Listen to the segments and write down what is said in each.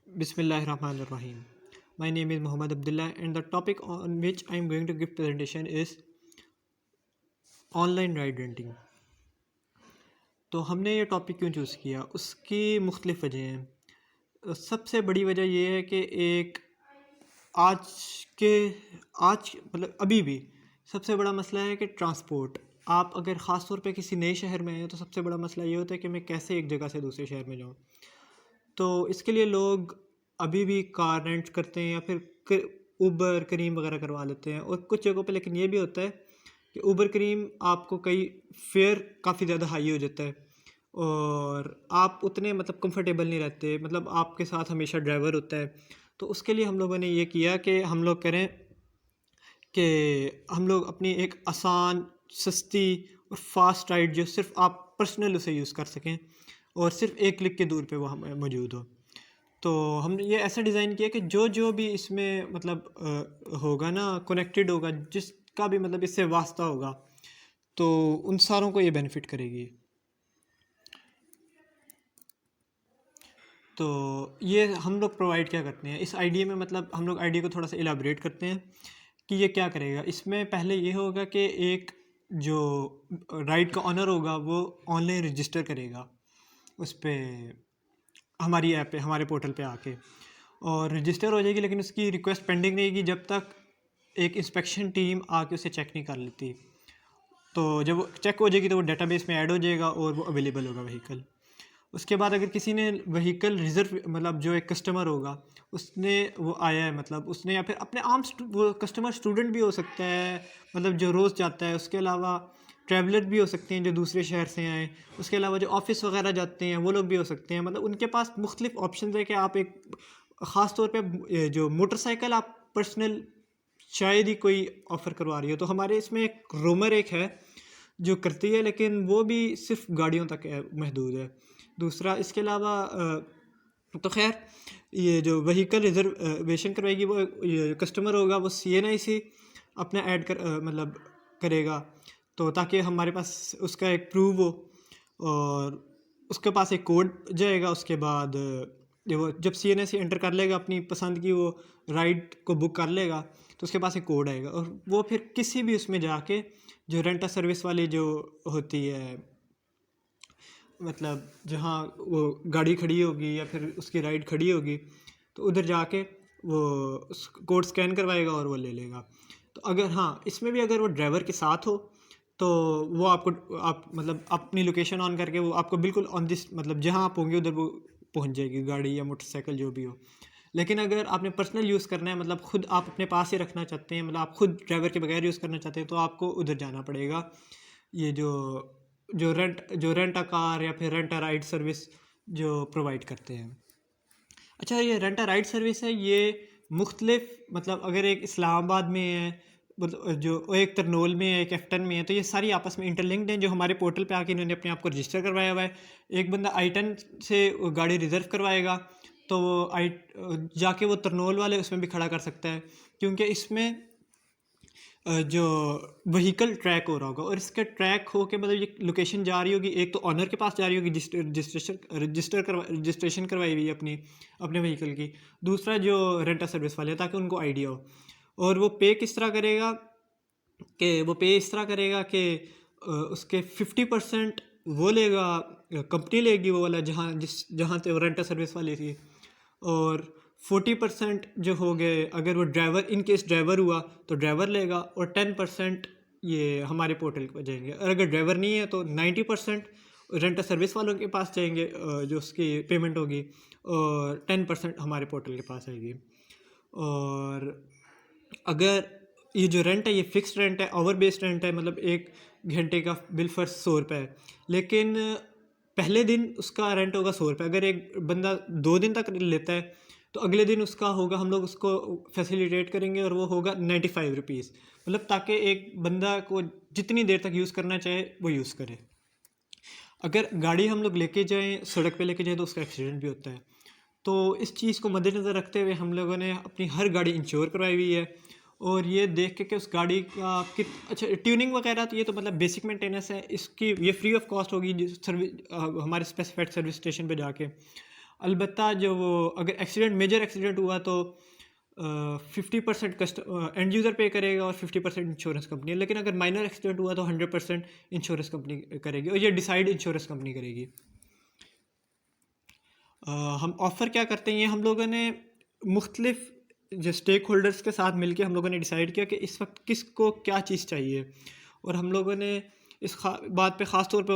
Bismillahirrahmanirrahim. My name is Muhammad Abdullah and the topic on which I am going to give presentation is online ride renting. तो हमने ये topic क्यों choose किया, उसकी मुख्तलिफ वजह हैं। सबसे बड़ी वजह ये है कि एक आज के आज मतलब अभी भी सबसे बड़ा मसला है कि ट्रांसपोर्ट। आप अगर ख़ास तौर पे किसी नए शहर में हैं तो सबसे बड़ा मसला ये होता है कि मैं कैसे एक जगह से दूसरे शहर में जाऊँ। तो इसके लिए लोग अभी भी कार रेंट करते हैं या फिर उबर करीम वगैरह करवा लेते हैं। और कुछ जगहों पे लेकिन ये भी होता है कि उबर करीम आपको कई फेयर काफ़ी ज़्यादा हाई हो जाता है और आप उतने मतलब कंफर्टेबल नहीं रहते, मतलब आपके साथ हमेशा ड्राइवर होता है। तो उसके लिए हम लोगों ने ये किया कि हम लोग करें कि हम लोग अपनी एक आसान, सस्ती और फास्ट राइड जो सिर्फ आप पर्सनल उसे यूज़ कर सकें और सिर्फ एक क्लिक के दूर पे वो हमें मौजूद हो। तो हमने ये ऐसा डिज़ाइन किया कि जो जो भी इसमें मतलब होगा ना, कनेक्टेड होगा, जिसका भी मतलब इससे वास्ता होगा, तो उन सारों को ये बेनिफिट करेगी। तो ये हम लोग प्रोवाइड क्या करते हैं इस आइडिया में, मतलब हम लोग आइडिया को थोड़ा सा इलाबरेट करते हैं कि ये क्या करेगा। इसमें पहले ये होगा कि एक जो राइड का ऑनर होगा वो ऑनलाइन रजिस्टर करेगा उस पर, हमारी ऐप पे, हमारे पोर्टल पे आके, और रजिस्टर हो जाएगी। लेकिन उसकी रिक्वेस्ट पेंडिंग रहेगी जब तक एक इंस्पेक्शन टीम आके उसे चेक नहीं कर लेती। तो जब वो चेक हो जाएगी तो वो डेटाबेस में ऐड हो जाएगा और वो अवेलेबल होगा व्हीकल। उसके बाद अगर किसी ने व्हीकल रिज़र्व, मतलब जो एक कस्टमर होगा उसने वो आया है, मतलब उसने, या फिर अपने आम वो कस्टमर स्टूडेंट भी हो सकता है, मतलब जो रोज़ जाता है। उसके अलावा ट्रैवलर भी हो सकते हैं जो दूसरे शहर से आए। उसके अलावा जो ऑफिस वगैरह जाते हैं वो लोग भी हो सकते हैं। मतलब उनके पास मुख्तलिफ ऑप्शन है कि आप एक ख़ास तौर पे जो मोटरसाइकिल आप पर्सनल शायद ही कोई ऑफ़र करवा रही हो। तो हमारे इसमें एक रोमर एक है जो करती है, लेकिन वो भी सिर्फ गाड़ियों तक महदूद है। दूसरा इसके अलावा तो खैर ये जो व्हीकल रिजर्वेशन करवाएगी वो ये कस्टमर होगा, वो CNIC अपना ऐड कर मतलब करेगा, तो ताकि हमारे पास उसका एक प्रूव हो। और उसके पास एक कोड जाएगा। उसके बाद वो जब CNIC एंटर कर लेगा अपनी पसंद की, वो राइड को बुक कर लेगा, तो उसके पास एक कोड आएगा और वो फिर किसी भी उसमें जाके जो रेंटा सर्विस वाली जो होती है, मतलब जहाँ वो गाड़ी खड़ी होगी या फिर उसकी राइड खड़ी होगी, तो उधर जाके वो उस कोड स्कैन करवाएगा और वो ले लेगा। तो अगर हाँ इसमें भी अगर वो ड्राइवर के साथ हो तो वो आपको आप मतलब अपनी लोकेशन ऑन करके वो आपको बिल्कुल ऑन दिस, मतलब जहाँ आप होंगे उधर वो पहुँच जाएगी, गाड़ी या मोटरसाइकिल जो भी हो। लेकिन अगर आपने पर्सनल यूज़ करना है, मतलब खुद आप अपने पास ही रखना चाहते हैं, मतलब आप खुद ड्राइवर के बगैर यूज़ करना चाहते हैं, तो आपको उधर जाना पड़ेगा। ये जो रेंट अ कार या फिर रेंट अ राइड सर्विस जो प्रोवाइड करते हैं। अच्छा, ये रेंट अ राइड सर्विस है, ये मुख्तलिफ, मतलब अगर एक इस्लामाबाद में है, मतलब जो एक तरनोल में है, एक एफ्टन में है, तो ये सारी आपस में इंटरलिंक्ड हैं। जो हमारे पोर्टल पे आके इन्होंने अपने आप को रजिस्टर करवाया हुआ है। एक बंदा I10 से गाड़ी रिज़र्व करवाएगा तो वो जाके वो तरनोल वाले उसमें भी खड़ा कर सकता है, क्योंकि इसमें जो व्हीकल ट्रैक हो रहा होगा और इसका ट्रैक हो के मतलब ये लोकेशन जा रही होगी, एक तो ऑनर के पास जा रही होगी रजिस्ट्रेशन करवाई हुई है अपने व्हीकल की। दूसरा जो रेंटल सर्विस वाले हैं, ताकि उनको आइडिया हो। और वो पे किस तरह करेगा कि वो पे इस तरह करेगा कि उसके 50% वो लेगा, कंपनी लेगी वो वाला जहाँ से वो रेंटल सर्विस वाली थी। और 40% जो हो गए अगर वो ड्राइवर, इन केस ड्राइवर हुआ तो ड्राइवर लेगा, और 10% ये हमारे पोर्टल पर जाएंगे। और अगर ड्राइवर नहीं है तो 90% रेंटल सर्विस वालों के पास जाएंगे जो उसकी पेमेंट होगी, और 10% हमारे पोर्टल के पास आएगी। और अगर ये जो रेंट है ये फिक्स्ड रेंट है, ओवर बेस्ड रेंट है, मतलब 1 घंटे का बिल फर्स्ट 100 रुपये है। लेकिन पहले दिन उसका रेंट होगा 100 रुपये। अगर एक बंदा 2 दिन तक लेता है तो अगले दिन उसका होगा, हम लोग उसको फैसिलिटेट करेंगे और वो होगा 95 रुपीज़, मतलब ताकि एक बंदा को जितनी देर तक यूज़ करना चाहे वो यूज़ करे। अगर गाड़ी हम लोग लेके जाएं, सड़क पे लेके जाएं, तो उसका एक्सीडेंट भी होता है। तो इस चीज़ को मद्देनज़र रखते हुए हम लोगों ने अपनी हर गाड़ी इंश्योर करवाई हुई है। और ये देख के कि उस गाड़ी का कित अच्छा ट्यूनिंग वगैरह, तो ये तो मतलब बेसिक मेंटेनेंस है इसकी, ये फ्री ऑफ कॉस्ट होगी हमारे स्पेसिफाइड सर्विस स्टेशन पे जाके। अलबत्ता जो वो अगर मेजर एक्सीडेंट हुआ तो 50% एंड यूज़र पे करेगा और 50% इंश्योरेंस कंपनी, लेकिन अगर माइनर एक्सीडेंट हुआ तो 100% इंश्योरेंस कंपनी करेगी और ये डिसाइड इंश्योरेंस कंपनी करेगी। हम ऑफ़र क्या करते हैं, ये हम लोगों ने मुख्तलिफ जो स्टेक होल्डर्स के साथ मिलके हम लोगों ने डिसाइड किया कि इस वक्त किसको क्या चीज़ चाहिए, और हम लोगों ने इस बात पे ख़ास तौर पे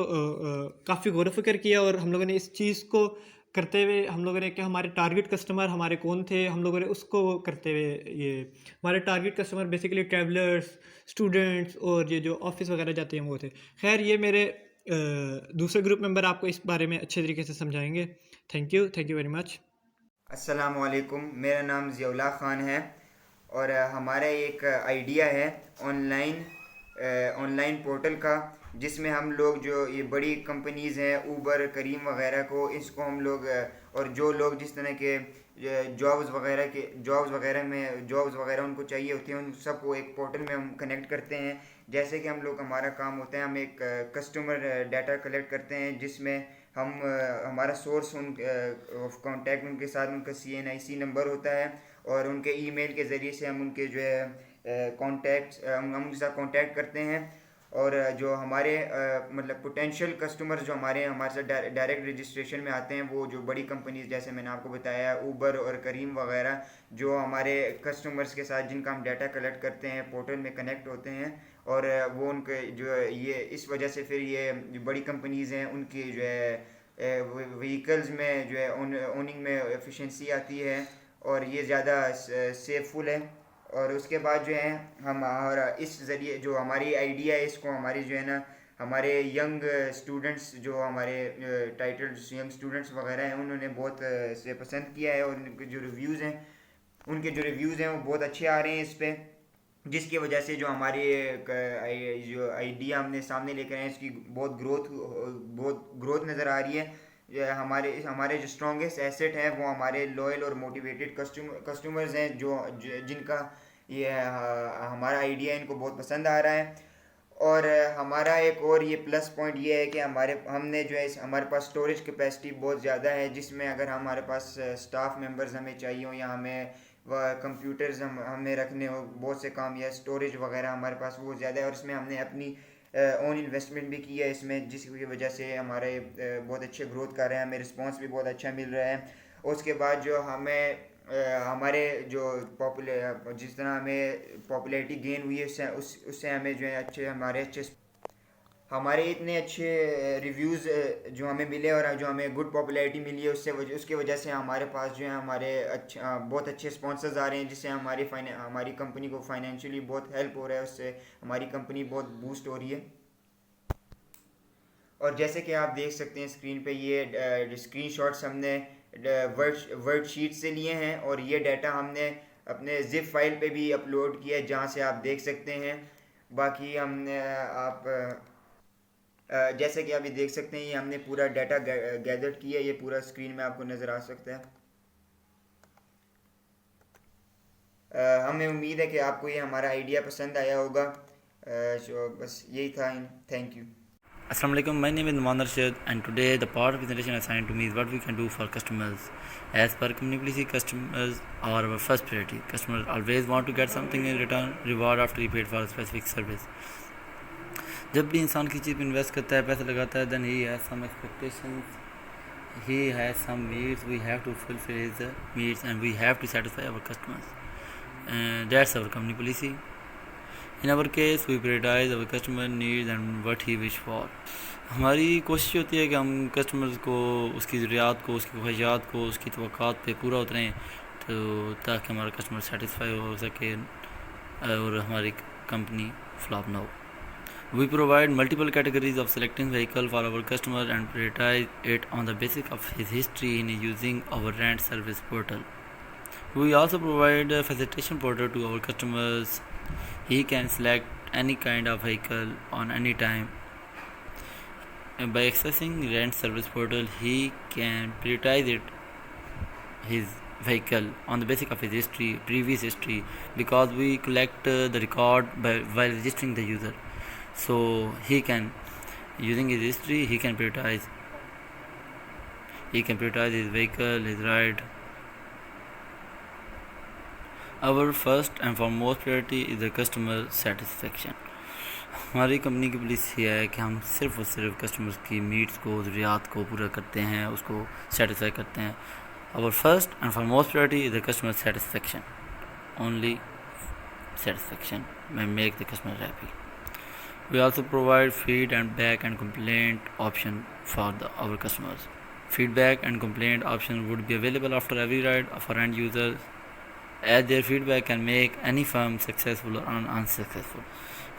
काफ़ी गौर व फिक्र किया, और हम लोगों ने इस चीज़ को करते हुए हम लोगों ने कि हमारे टारगेट कस्टमर हमारे कौन थे, हम लोगों ने उसको करते हुए ये हमारे target customer basically travellers, students और ये जो ऑफिस वगैरह जाते हैं वो थे। खैर ये मेरे दूसरे ग्रुप मेंबर आपको इस बारे में अच्छे तरीके से समझाएंगे। Thank you very much. अस्सलाम वालेकुम, मेरा नाम ज़ियाउल्लाह ख़ान है और हमारा एक आइडिया है ऑनलाइन पोर्टल का, जिसमें हम लोग जो ये बड़ी कंपनीज़ हैं ऊबर, करीम वगैरह को, इसको हम लोग और जो लोग जिस तरह के जॉब्स वगैरह उनको चाहिए होती हैं, उन सबको एक पोर्टल में हम कनेक्ट करते हैं। जैसे कि हम लोग हमारा काम होता है, हम एक कस्टमर डाटा कलेक्ट करते हैं, जिसमें हम हमारा सोर्स ऑफ कांटेक्ट उनके साथ उनका CNIC नंबर होता है, और उनके ईमेल के ज़रिए से हम उनके जो है हम उनके साथ कांटेक्ट करते हैं। और जो हमारे मतलब पोटेंशियल कस्टमर जो हमारे साथ डायरेक्ट रजिस्ट्रेशन में आते हैं, वो जो बड़ी कंपनीज जैसे मैंने आपको बताया ऊबर और करीम वगैरह, जो हमारे कस्टमर्स के साथ जिनका हम डाटा कलेक्ट करते हैं पोर्टल में कनेक्ट होते हैं, और वो उनके जो ये इस वजह से फिर ये जो बड़ी कंपनीज़ हैं उनकी जो है व्हीकल्स में जो है ओनिंग में एफिशिएंसी आती है, और ये ज़्यादा सेफुल है। और उसके बाद जो है हम, और इस ज़रिए जो हमारी आइडिया है, इसको हमारी जो है ना हमारे यंग स्टूडेंट्स जो हमारे टाइटल यंग स्टूडेंट्स वगैरह हैं, उन्होंने बहुत से पसंद किया है, और उनके जो रिव्यूज़ हैं वो बहुत अच्छे आ रहे हैं इस पर, जिसकी वजह से जो हमारी जो आइडिया हमने सामने लेकर आए इसकी बहुत ग्रोथ नज़र आ रही है। हमारे जो स्ट्रॉन्गेस्ट एसेट है वो हमारे लॉयल और मोटिवेटेड कस्टमर्स हैं, जिनका ये हमारा आइडिया इनको बहुत पसंद आ रहा है। और हमारा एक और ये प्लस पॉइंट ये है कि हमने जो है हमारे पास स्टोरेज कैपेसिटी बहुत ज़्यादा है, जिसमें अगर हमारे पास स्टाफ मेंबर्स हमें चाहिए हो, या हमें कंप्यूटर्स हमें रखने हो बहुत से काम, या स्टोरेज वगैरह हमारे पास वो ज़्यादा है, और इसमें हमने अपनी ओन इन्वेस्टमेंट भी की है इसमें, जिसकी वजह से हमारे बहुत अच्छे ग्रोथ कर रहे हैं, हमें रिस्पांस भी बहुत अच्छा मिल रहा है। उसके बाद जो हमें हमारे जो जिस तरह हमें पॉपुलैरिटी गेन हुई है, उससे हमें जो है हमारे इतने अच्छे रिव्यूज़ जो हमें मिले और जो हमें गुड पॉपुलैरिटी मिली है, उसके वजह से हमारे पास जो है हमारे बहुत अच्छे स्पॉन्सर्स आ रहे हैं, जिससे हमारी कंपनी को फाइनेंशियली बहुत हेल्प हो रहा है, उससे हमारी कंपनी बहुत बूस्ट हो रही है। और जैसे कि आप देख सकते हैं स्क्रीन पे, ये स्क्रीनशॉट्स हमने वर्कशीट से लिए हैं, और ये डाटा हमने अपने जिप फाइल पे भी अपलोड किया है, जहाँ से आप देख सकते हैं। बाकी हमने जैसे कि अभी देख सकते हैं, ये हमने पूरा डाटा गैदर किया है, ये पूरा स्क्रीन में आपको नज़र आ सकता है। हमें उम्मीद है कि आपको ये हमारा आइडिया पसंद आया होगा। बस यही था। Thank you. Assalamu alaikum, my name is Numan Arshad, and today the part of presentation assigned to me is what we can do for customers. As per company policy, customers are our first priority. Customers always want to get something in return, reward after he paid for a specific service. जब भी इंसान किसी चीज़ पर invest करता है, पैसा लगाता है, then he has some expectations, he has some needs, we have to fulfill his needs, and we have to satisfy our customers. That's our company policy. In our case, we prioritize our customer needs and what he wish for. हमारी कोशिश होती है कि हम customers को उसकी ज़रूरियात को, उसकी ख्वाहिशात को, उसकी तवक्कात पे पूरा उतरें, तो ताकि हमारा कस्टमर सेटिस्फाई हो सके और हमारी कंपनी फ्लॉप ना हो. We provide multiple categories of selecting vehicle for our customer and prioritize it on the basis of his history in using our rent service portal. We also provide a facilitation portal to our customers. He can select any kind of vehicle on any time. And by accessing rent service portal, he can prioritize his vehicle on the basis of his previous history, because we collect the record while registering the user. So he can, using his history, he can prioritize. he can prioritize his vehicle, his ride. Our first and foremost priority is the customer satisfaction. हमारी company की policy है कि हम सिर्फ और सिर्फ customers की needs को, ज़रूरियात को पूरा करते हैं, उसको सेटिस्फाई करते हैं. Our first and foremost priority is the customer satisfaction. Only satisfaction may make the customer happy. We also provide feedback and complaint option for our customers. Feedback and complaint option would be available after every ride for end users, as their feedback can make any firm successful or unsuccessful.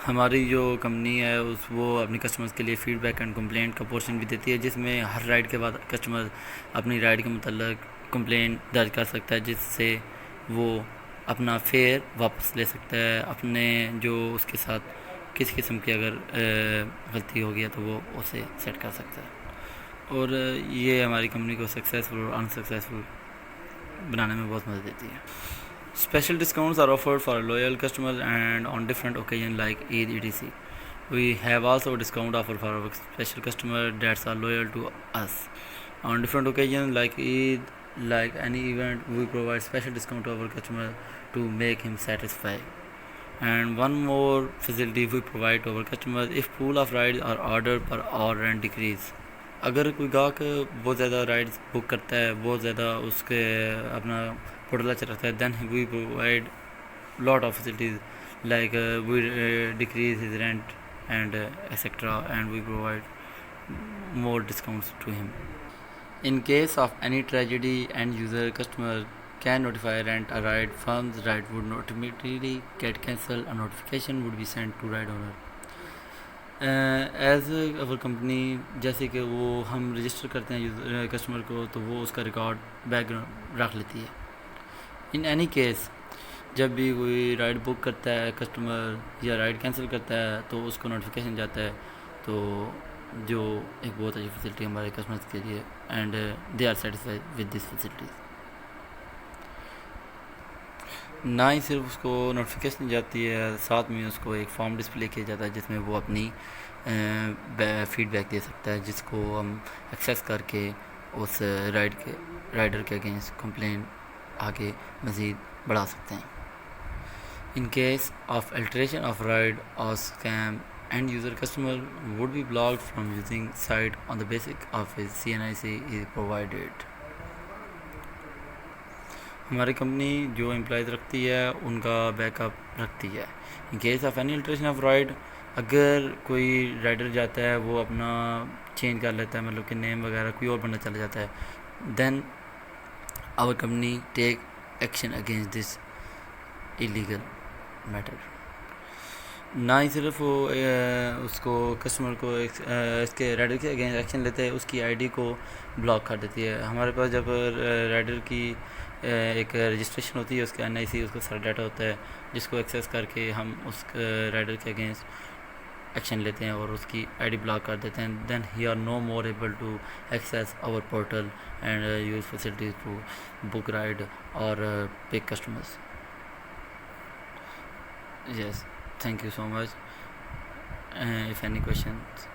हमारी जो company है वो अपने customers के लिए feedback and complaint का portion भी देती है, जिसमें हर राइड के बाद कस्टमर अपनी राइड के मतलब कंप्लेंट दर्ज कर सकता है, जिससे वो अपना फेयर वापस ले सकता है. अपने जो उसके साथ किस किस्म की अगर गलती हो गया तो वो उसे सेट कर सकता है. और ये हमारी कंपनी को सक्सेसफुल और अनसक्सेसफुल बनाने में बहुत मदद देती है. Special discounts are offered for loyal customers and on different occasions like Eid etc. We have also a discount offer for our special customers that are loyal to us. On different occasions like Eid, like any event, we provide special discount to our customer to make him satisfied. And one more facility we provide to our customers, if pool of rides are ordered per hour and decrease. अगर कोई गाहक बहुत ज़्यादा rides book करता है, बहुत ज़्यादा उसके अपना पोर्टल चलाता है, then we provide lot of facilities like we decrease his rent and etc. and we provide more discounts to him. In case of any tragedy, end user customer can notify rent a ride firm's ride would automatically get cancelled. A notification would be sent to ride owner. As our company, जैसे कि वो हम register करते हैं customer को, तो वो उसका रिकॉर्ड बैकग्राउंड रख लेती है. इन एनी केस, जब भी कोई राइड बुक करता है कस्टमर या राइड कैंसिल करता है तो उसको नोटिफिकेशन जाता है. तो जो एक बहुत अच्छी फैसिलिटी हमारे कस्टमर्स के लिए, and they are satisfied with this facilities. ना ही सिर्फ उसको नोटिफिकेशन जाती है, साथ में उसको एक फॉर्म डिस्प्ले किया जाता है जिसमें वो अपनी फीडबैक दे सकता है, जिसको हम एक्सेस करके उस राइडर के अगेंस्ट कंप्लेंट आगे मज़ीद बढ़ा सकते हैं. In case of alteration of ride और scam, and user customer would be blocked from using site on the basic of his CNIC is provided. हमारी कंपनी जो एम्प्लॉयज़ रखती है उनका बैकअप रखती है. In case of any alteration of ride, अगर कोई राइडर जाता है वो अपना चेंज कर लेता है, मतलब कि नेम वगैरह कोई और बंदा चला जाता है, then our company take action against this illegal matter. ना ही सिर्फ वो उसको कस्टमर को इसके राइडर के अगेंस्ट एक्शन लेते हैं, उसकी आईडी को ब्लॉक कर देती है. हमारे पास जब राइडर की एक रजिस्ट्रेशन होती है, उसके NIC, उसका सारा डाटा होता है, जिसको एक्सेस करके हम उस राइडर के अगेंस्ट एक्शन लेते हैं और उसकी आईडी ब्लॉक कर देते हैं. Then he are no more able to access our portal and use facilities to book ride और pick customers. Yes, thank you so much. If any questions.